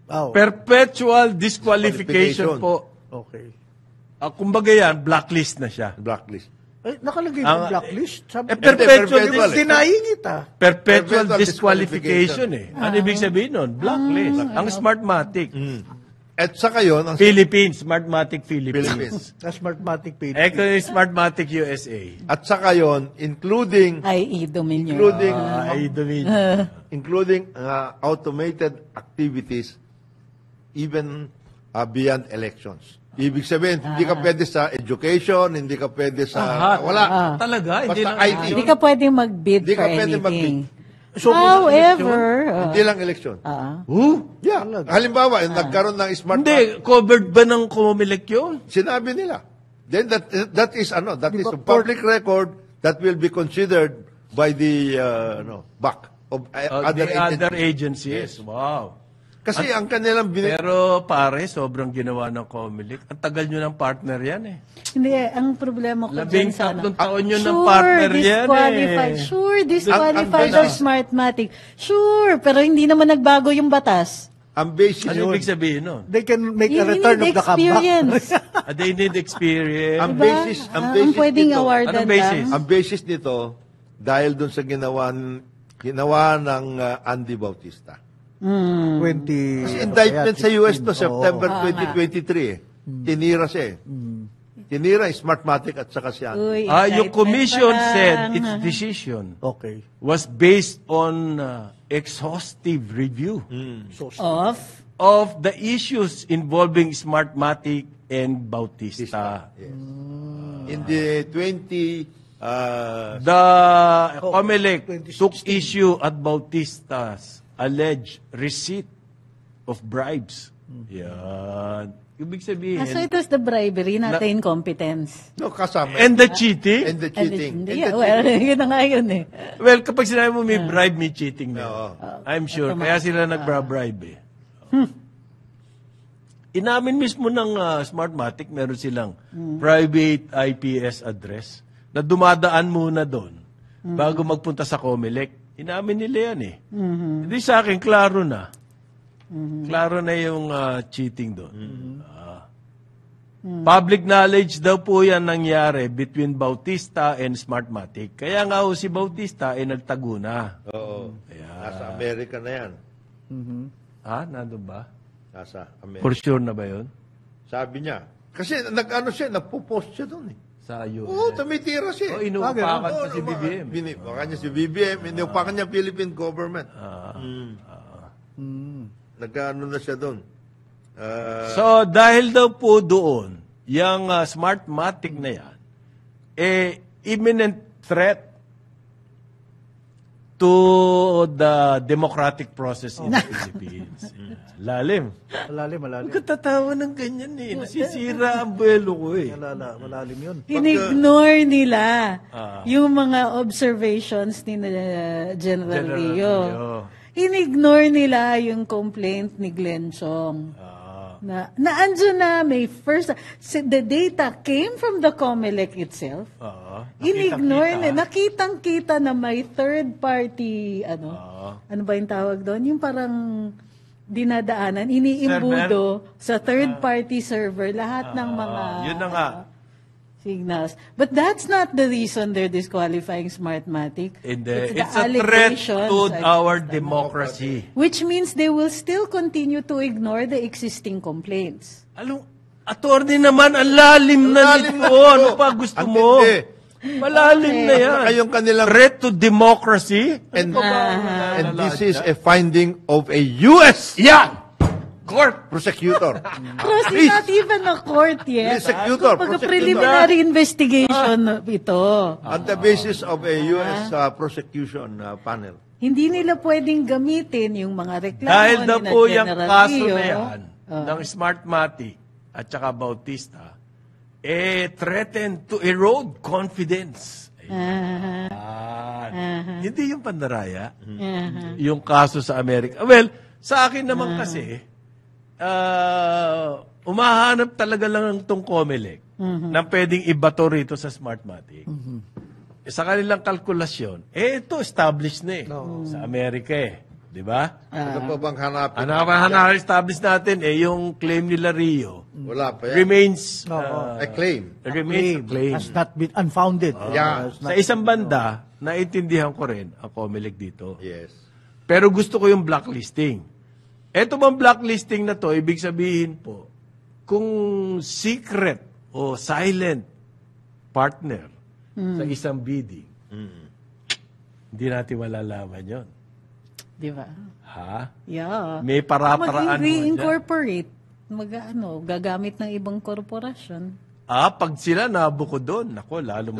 Oh, Perpetual disqualification Disqualification. po. okay. Kumbaga yan, blacklist na siya. Blacklist. Nakalagay yung blacklist. Sabi, perpetual, perpetual eh. denying it, perpetual Perpetual disqualification eh. Ano ibig sabihin nun? Blacklist. Ang Smartmatic. At saka yun, ang Philippines, Smartmatic Philippines. Philippines. Sa Smartmatic page. Ito yung Smartmatic USA. At saka yun, including IE Dominion. including automated activities even beyond elections. Ibig sabihin, hindi ka pwede sa education, hindi ka pwede sa... wala. Talaga? Hindi Basta lang. IT. Hindi ka pwedeng mag-bid Hindi for ka pwede anything. So, However, Hindi lang election. Yeah. Halimbawa, nagkaroon ng smart... Hindi, covered ba ng Comelec yun? Sinabi nila. Then that is a public record that will be considered by the back of Other agencies. Wow. Kasi ang kanilang Pero pare, sobrang ginawa ng Comelec. Ang tagal nyo ng partner yan eh. hindi, ang problema ko dyan sa 13 taon nyo ng partner yan disqualified. eh. Sure, disqualified Ang ang Smartmatic. Sure, pero hindi naman nagbago yung batas. ang basis Ano yun. ibig sabihin nun? they can make a You return need of the comeback. experience. They need experience. Ang Diba? basis, ang Ang basis pwedeng nito, awardan Anong basis? lang. ang basis nito dahil doon sa ginawa ng Andy Bautista. 20. Kasi indictment sa US to 16. September Oo. 2023 eh. Tinira siya eh. Tinira Smartmatic at saka si Andy. Uy, Yung indictment commission pa lang. said its decision Okay. was based on exhaustive review Of of the issues involving Smartmatic and Bautista. In the The Comelec 2016. took issue at Bautista's alleged receipt of bribes. Yan. Ibig sabihin, so it was the bribery, not the incompetence. no, kasama. and the cheating. And the cheating. Hindi, well, yun na nga yun eh. Well, kapag sinabi mo may bribe, may cheating na. Oo. I'm sure. Kaya sila nagbra-bribe eh. Inamin mismo ng Smartmatic, meron silang private IPS address na dumadaan muna doon bago magpunta sa Comelec. Inamin nila yan eh. Hindi sa akin, klaro na. Klaro na yung cheating doon. Public knowledge daw po yan nangyari between Bautista and Smartmatic. Kaya nga ho si Bautista ay nagtago na. Oo. Nasa Amerika na yan. Ha? Nandun ba? Nasa Amerika. For sure na ba yun? Sabi niya, Kasi nagpo-post siya doon eh. Sa US. Oo, tumitira siya. Inuupakan pa si BBM. Inuupakan niya si BBM, inuupakan niya Philippine government. Nagkaano na siya doon. So, dahil daw po doon, yung Smartmatic na yan, imminent threat to the democratic process in the Philippines. Lalim. Malalim. Huwag ka tatawa ng ganyan eh. Nasisira ang buwelo ko eh. Malalim yun. Inignore nila yung mga observations ni General Rio. Inignore nila yung complaint ni Glenn Chong. Na andyan na may first the data came from the COMELEC itself. Inignore na nakitang-kita na may third party ano ba yung tawag doon? Yung parang dinadaanan, iniimbudo sa third party server lahat ng mga yun na nga. signals. But that's not the reason they're disqualifying Smartmatic. It's the a threat allegations to against our them. democracy. Which means they will still continue to ignore the existing complaints. Attorney naman, ang lalim na nito. Ano pa gusto Ang mo? tindi. Malalim na yan. Saka yung kanilang- Threat to democracy? And this is a finding of a U.S. court prosecutor. Crossing not even a court yet. Prosecutor. Pagka-preliminary investigation ito. On the basis of a U.S. Prosecution panel. Hindi nila pwedeng gamitin yung mga reklamo Dahil daw ni po yung General kaso Rio. na yan, ng Smartmatic at saka Bautista, threatened to erode confidence. Hindi yung pandaraya. Yung kaso sa Amerika. Well, sa akin naman kasi, umahanap talaga lang itong COMELEC na pwedeng ibato rito sa Smartmatic. Sa kanilang kalkulasyon, ito established na sa Amerika Di ba? Ano pa bang hanapin? Establish natin yung claim nila Rio Wala pa yan. remains A claim. remains a claim. Has not been unfounded. Yeah. Has Sa not- isang banda, naiintindihan ko rin ang COMELEC dito. Yes. Pero gusto ko yung blacklisting. Ito bang blacklisting na to, ibig sabihin po, kung secret o silent partner sa isang bidding, hindi natin malalaman yon. Di ba? Ha? Yeah. May para-paraan mo dyan. Mag-reincorporate. Gagamit ng ibang korporasyon. Pag sila nabuko doon, nako, lalong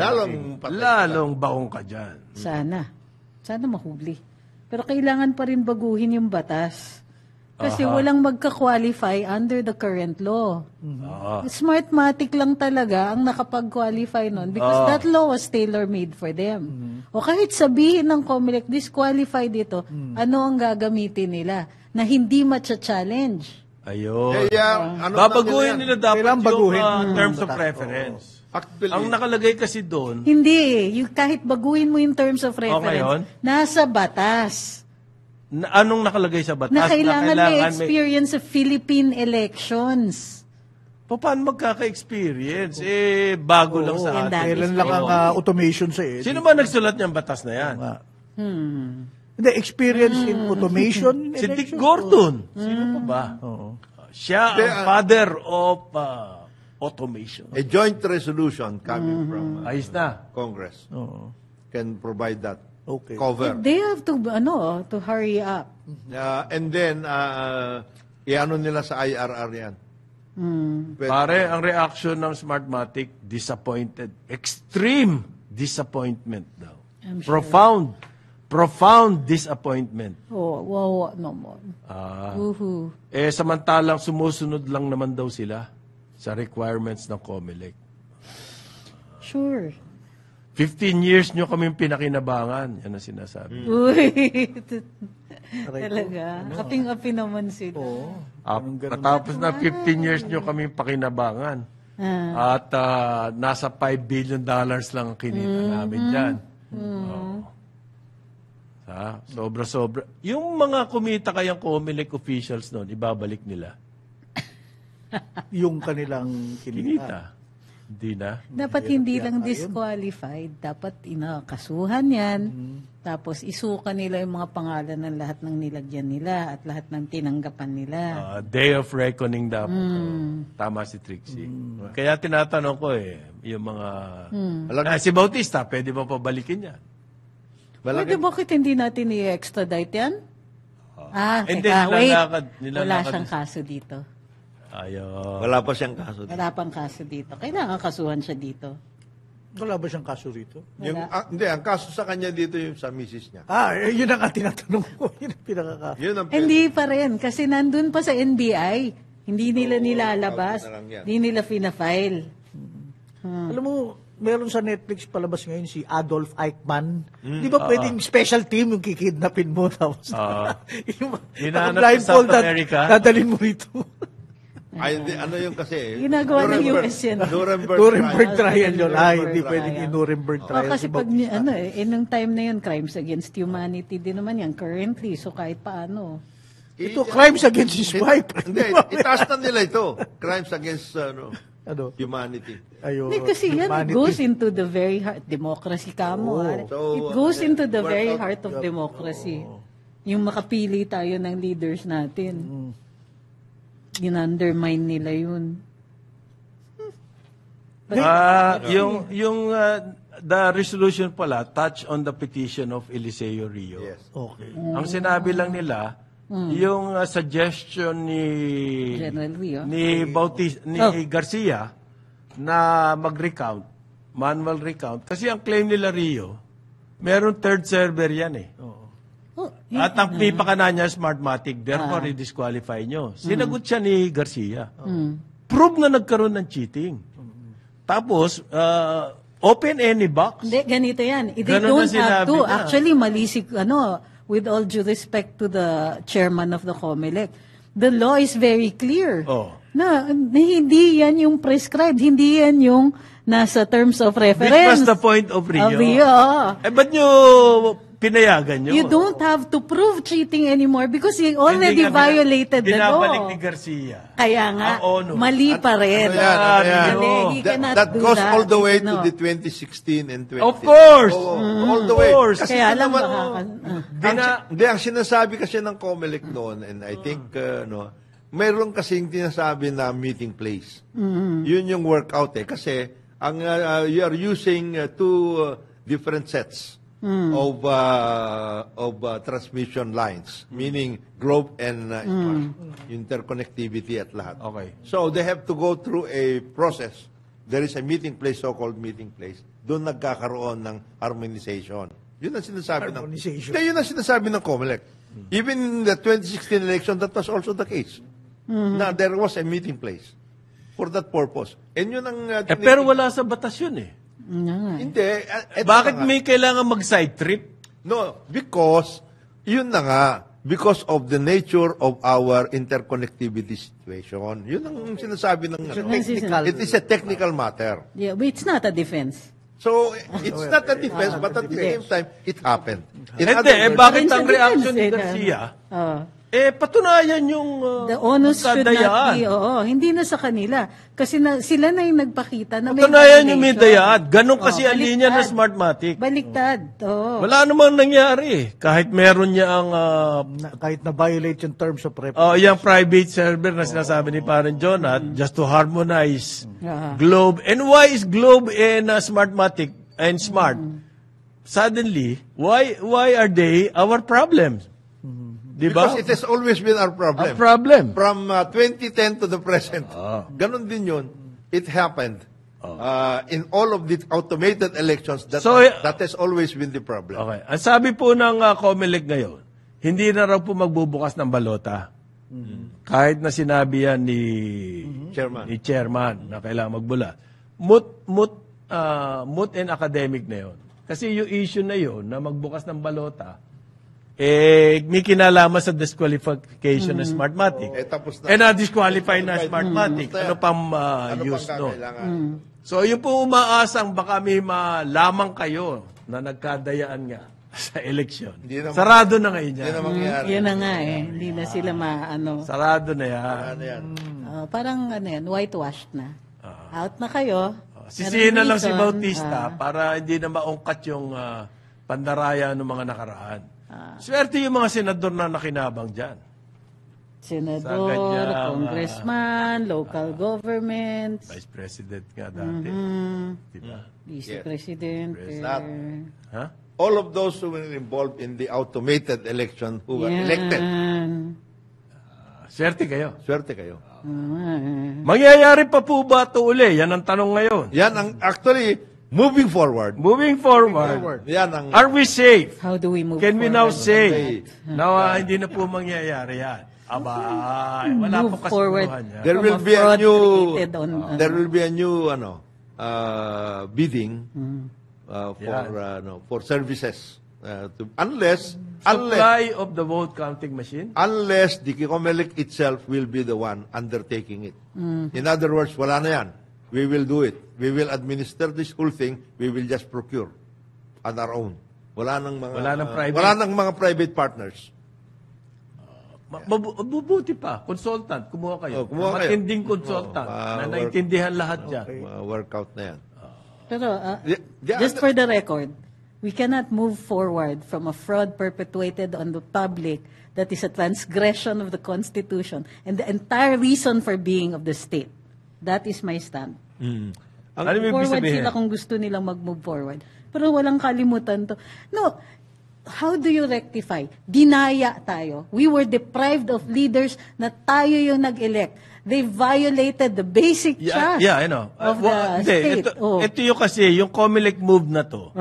patay. lalong baong ka dyan. Sana. Sana mahuli. Pero kailangan pa rin baguhin yung batas. Kasi walang magka-qualify under the current law. Smartmatic lang talaga ang nakapag-qualify nun because that law was tailor-made for them. O kahit sabihin ng COMELEC, disqualified dito, ano ang gagamitin nila na hindi matcha-challenge? Ayun. Kaya, ano Babaguhin nila dapat Kailangan baguhin. yung terms of reference. Actually, Ang nakalagay kasi doon, Hindi. Kahit baguhin mo yung terms of ngayon? reference, nasa batas. anong nakalagay sa batas? Na kailangan may may- experience of Philippine elections. Paano magkaka-experience? Bago lang sa And atin. that Kailan is lang ang automation sa edit. Sino ba nagsulat niyang batas na yan? Hindi, experience in automation. in Si Dick elections. Gordon. Sino pa ba? Siya ang father of automation. a joint resolution coming from Ayos na. Congress Oo. can provide that Okay. cover. They have to hurry up. And then, iano nila sa IRR yan. Pwede- Pare, ang reaction ng Smartmatic, disappointed. Extreme disappointment daw. I'm sure. Profound disappointment. Wow, naman. Woohoo. Samantalang sumusunod lang naman daw sila sa requirements ng COMELEC. Sure. 15 years nyo kaming pinakinabangan. Yan ang sinasabi. Uy. Talaga. Aping-api naman sila. Katapos na 15 years nyo kaming pakinabangan. At nasa $5 billion lang ang kinita namin dyan. Sobra-sobra. Yung mga kumita kayang COMELEC officials noon, ibabalik nila. Yung kanilang kinita. Kinita. Hindi na. Dapat hindi lang disqualified, dapat kasuhan yan. Tapos isuka nila yung mga pangalan ng lahat ng nilagyan nila at lahat ng tinanggapan nila. Day of reckoning dapat. Tama si Trixie. Kaya tinatanong ko yung mga... si Bautista, pwede ba pabalikin yan? Pwede, bakit hindi natin i-extradite yan? Hindi, teka, wait. Wala nilalakad siyang kaso dito. Ayaw. Wala pa siyang kaso. Wala pang kaso dito. Kailangan kasuhan siya dito. Wala ba siyang kaso rito? Hindi, ang kaso sa kanya dito yung sa misis niya. Yun ang tinatanong ko. Yun ang pinakakaso. Yun ang Hindi pa rin. Kasi nandun pa sa NBI. Hindi nila nilalabas. out na lang yan. Hindi nila fina-file. Alam mo, meron sa Netflix palabas ngayon si Adolf Eichmann. Di ba pwedeng special team yung kikidnapin mo? Tapos, yung Hinahanap blindfold sa South America? dadalhin mo rito. Ay, hindi, ano yung kasi? Ginagawa ng US yan. Nuremberg trial yun. Nuremberg Hindi pwedeng trial. i-Nuremberg trial. Kasi pag, nung time na yun, crimes against humanity din naman yan currently. So kahit paano. Ito, crimes against his wife. Hindi, itaas na nila ito. Crimes against humanity. Hindi, kasi yan, it goes into the very heart. Democracy ka mo. So, it goes into the very heart of democracy. Yung makapili tayo ng leaders natin. Ginundermine nila yun. The resolution pala touch on the petition of Eliseo Rio. Yes. Okay. Ang sinabi lang nila, yung suggestion General Rio. ni Garcia na mag-recount, manual recount. Kasi ang claim nila Rio, meron third server yan eh. Oh, At ang pipakana niya Smartmatic, therefore i-disqualify nyo. Sinagot siya ni Garcia. Prove na nagkaroon ng cheating. Tapos, open any box. Hindi, ganito yan. They Ganun don't ang sinabi have to. niya. Actually, malisik, with all due respect to the chairman of the COMELEC, the law is very clear. Oh. Na hindi yan yung prescribed, hindi yan yung nasa terms of Which reference. was the point of Rio. Of Rio. Ba't nyo pinayagan nyo? You don't have to prove cheating anymore because you already Hindi nga violated the law. binabalik ni Garcia. Kaya nga, Ang ONU. mali pa rin. He cannot That do goes that. all the way to No. the 2016 and 20. Of course! All the way. Of course. Kasi Kaya alam naman, Hindi ang sinasabi kasi ng COMELEC noon, and I think, mayroon kasing tinasabi na meeting place. Yun yung workout kasi you are using two different sets of transmission lines, meaning globe and smart, interconnectivity at lahat. Okay. So they have to go through a process. There is a meeting place, so-called meeting place. Doon nagkakaroon ng harmonization. Yun ang sinasabi Harmonization. Yun ang sinasabi ng COMELEC. Even in the 2016 election, that was also the case. Na there was a meeting place for that purpose. And yun ang... pero wala sa batas yun eh. Hindi. Eto Bakit na nga. may kailangan mag-side trip? No, because, yun na nga, because of the nature of our interconnectivity situation. Yun ang sinasabi ng... technical. It is a technical matter. Yeah, but it's not a defense. So, it's not a defense, but at the same time, it happened. In Hindi, other words, bakit It's a ang reaction ni defense, Garcia? Oh. Patunayan yung The onus should not magdadayaan. be, hindi na sa kanila. Kasi sila na yung nagpakita na may Patunayan yung may violation. dayaan. Ganon kasi ang baliktad. linya ng Smartmatic. Baliktad. Oo. Wala namang nangyari. Kahit meron niya ang Kahit na-violate yung terms of reference. yung private server na sinasabi ni Parang Jonat, just to harmonize Globe. And why is Globe and Smartmatic and Smart? Suddenly, why are they our problems? Di ba? because it has always been our problem. A problem. From 2010 to the present. Ganon din yun. It happened. In all of the automated elections, that has always been the problem. Okay. Ang sabi po ng COMELEC ngayon, hindi na raw po magbubukas ng balota. Kahit na sinabi yan ni chairman na kailangan magbula. Moot and academic na yun. Kasi yung issue na yun, na magbukas ng balota, may kinalaman sa disqualification ng Smartmatic. Tapos na. Na-disqualify na Smartmatic. Ano pang use no? So, yung po umaasang baka may lamang kayo na nagkadayaan nga sa eleksyon. Sarado na ngayon yan. Yun na nga Hindi na sila Sarado na yan. parang whitewashed na. Out na kayo. Sisihin na lang si reason, Bautista para hindi na maungkat yung pandaraya ng mga nakaraan. Swerte yung mga senador na nakinabang dyan. Senador, Sa ganyang, congressman, local governments, Vice President nga dati. Diba? Vice President. That. Ha? All of those who were involved in the automated election who were elected. Swerte kayo. Swerte kayo. Mangyayari pa po ba ito uli? Yan ang tanong ngayon. Yan ang, actually, moving forward, Moving forward, yan ang, are we safe? How do we move Can we forward? now say, na hindi na po mangyayari yan? Aba, wala Move po forward. kasinuhan yan. there From will a be a fraud new, created on, there will be a new, bidding, for services. Unless Supply of the vote counting machine? the COMELEC itself will be the one undertaking it. In other words, wala na yan. We will do it. We will administer this whole thing. We will just procure on our own. Wala nang mga private partners. Mabubuti pa, consultant, kumuha kayo. Kumuha kayo. Matinding consultant na naintindihan lahat dyan. Workout na yan. Pero, The just for the record, we cannot move forward from a fraud perpetuated on the public that is a transgression of the Constitution and the entire reason for being of the state. That is my stand. Ano yung ibig Forward sabihin? sila kung gusto nilang mag-move forward. Pero walang kalimutan to. No, how do you rectify? Dinaya tayo. We were deprived of leaders na tayo yung nag-elect. They violated the basic trust I know. of the state. Ito yung kasi, yung COMELEC move na to.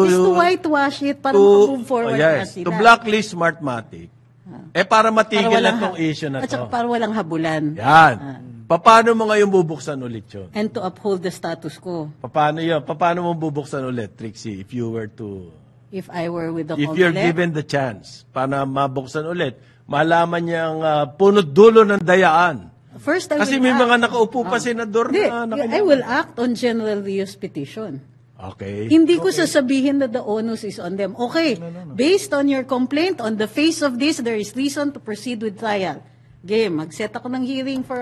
Is to whitewash it para move forward na sila. To blacklist Smartmatic. Para matigil Para na walang itong issue na At saka to. para walang habulan. Yan. Paano mo ngayon bubuksan ulit yun? And to uphold the status quo. Paano yun? Paano mo bubuksan ulit, Trixie, if you were to... If I were with the If you're COMELEC, given the chance, para mabuksan ulit, malaman niyang punot dulo ng dayaan. first I Kasi will may act. mga nakaupo pa senador Hindi, na I will act on General Rios' petition. Okay. Hindi ko sasabihin that the onus is on them. Okay, based on your complaint, on the face of this, there is reason to proceed with trial. Game, mag-set ako ng hearing for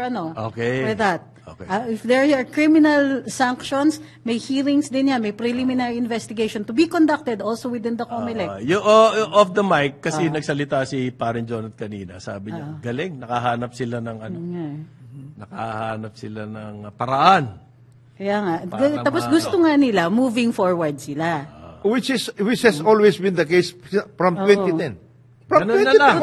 Okay. for that. Okay. If there are criminal sanctions, may hearings din yan, may preliminary investigation to be conducted also within the COMELEC. Yung off the mic, kasi nagsalita si Paren Jonat kanina, sabi niya, galing, nakahanap sila ng nakahanap sila ng paraan. Kaya nga, Para tapos gusto nga nila, moving forward sila. Which has always been the case from 2010. From Ganun na 2010. lang.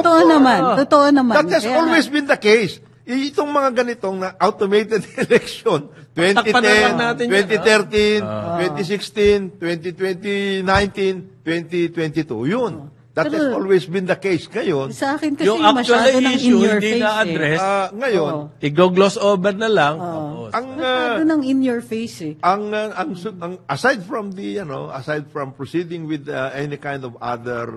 Totoo naman. That has Kaya always nga, been the case. Itong mga ganitong na automated election, Takpan na lang natin 2010, 2013, 2016, 2019, 2022. Yun. That has Pero- always been the case. Ngayon, sa akin kasi Yung actual masyado ng issue, in your hindi face na-address. ngayon, I-gloss over na lang. Tapos, ang Masyado ng in your face eh. ang aside from proceeding with any kind of other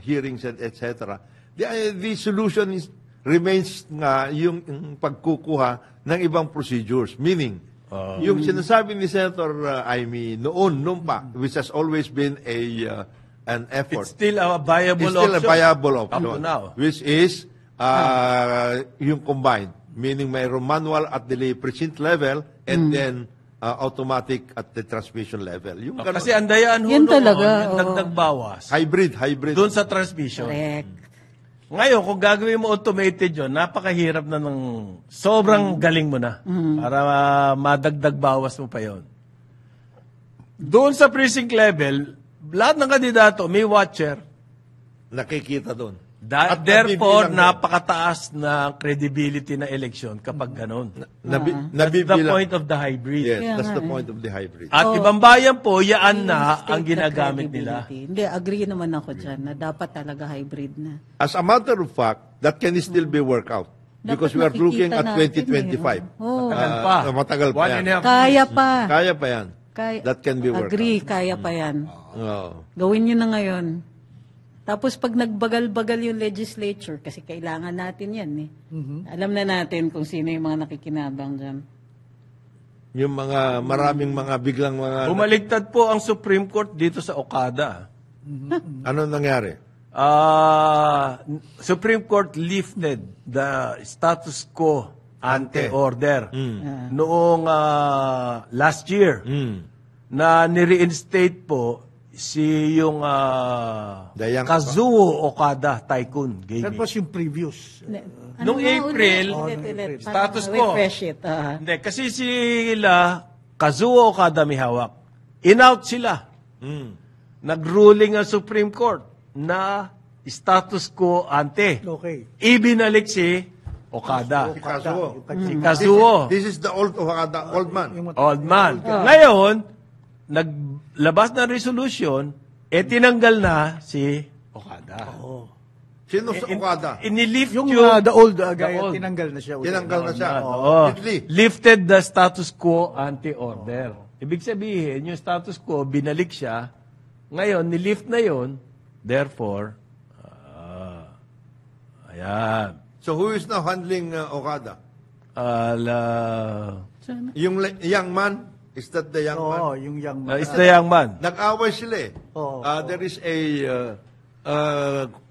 hearings and etc. The solution remains nga yung pagkukuha ng ibang procedures, meaning yung sinasabi ni Senator Amy noon pa, which has always been an effort. it's still a viable It's still option. a viable Up to option, now. which is yung combined, meaning mayroong manual at the precinct level and then automatic at the transmission level. Yung ganun. Kasi ang dayaan ho Yan noon, talaga, yung dagdag bawas. hybrid. Doon sa transmission. Correct. Ngayon, kung gagawin mo automated yun, napakahirap na ng sobrang galing mo na para madagdag bawas mo pa yon. Doon sa precinct level, lahat ng kandidato may watcher. Nakikita doon. Therefore, nabibilang doon. napakataas na credibility na election kapag ganun. That's the Nabibilang. point of the hybrid. Yes, Kaya that's nga the point of the hybrid. At ibang bayan po, yaan na State ang na ginagamit nila. credibility. Hindi, agree naman ako dyan na dapat talaga hybrid na. As a matter of fact, that can still be worked out. Because we are Dapat looking nakikita at natin 2025. Oo. Matagal pa. Matagal pa 1.5 yan. years. Kaya pa. Kaya pa yan. That can be worked Agree, kaya pa yan. out. Oo. Gawin nyo na ngayon. Tapos pag nagbagal-bagal yung legislature, kasi kailangan natin yan eh. Alam na natin kung sino yung mga nakikinabang dyan. Yung mga maraming mga biglang mga... Bumaligtad po ang Supreme Court dito sa Okada. Ano nangyari? Supreme Court lifted the status quo ante order. Noong last year, na ni-reinstate po yung Dayang- Kazuo Okada Tycoon That Gaming. was yung previous. Nung April, status quo. Refresh it. Hindi, kasi sila, Kazuo Okada may hawak. In-out sila. Nag-ruling ang Supreme Court na status quo ante. Okay. Ibinalik si Okada. Si Kazuo. Si Kazuo. This is the old man. Old man. Ngayon, naglabas ng resolution, tinanggal na si Okada. Sino sa Okada? Inilift Yung yung... the old guy, The old. tinanggal na siya. Tinanggal na siya. Oo. Literally. Lifted the status quo ante-order. Ibig sabihin, yung status quo, binalik siya. Ngayon, nilift na yon. Therefore, ayan. So who is now handling Okada? Yung young man? Is that the young man? Oo, yung young Is the young man. Nag-away sila eh. Oo. There is a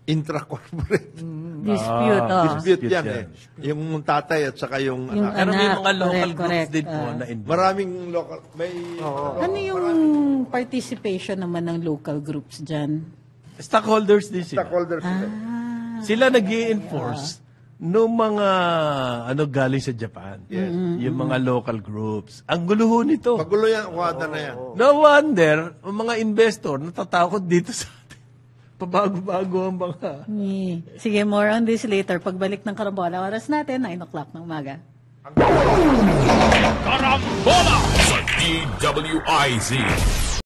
intra-corporate Dispute. dispute yan yan. eh. Yung tatay at saka yung Yung anak. Pero may anak, mga local correct, groups correct. din po na involved. Maraming local, may... Ano yung participation naman ng local groups dyan? Stockholders din sila. Stakeholders sila. Sila nag-i-enforce nung mga galing sa Japan. Yung mga local groups. Ang guluho nito. Magulo yan, Okada na yan. No wonder, ang mga investor natatakot dito sa atin. Pabago-bago ang mga... Sige, more on this later. Pagbalik ng Karambola, oras natin, 9 o'clock ng umaga. Karambola sa DWIZ.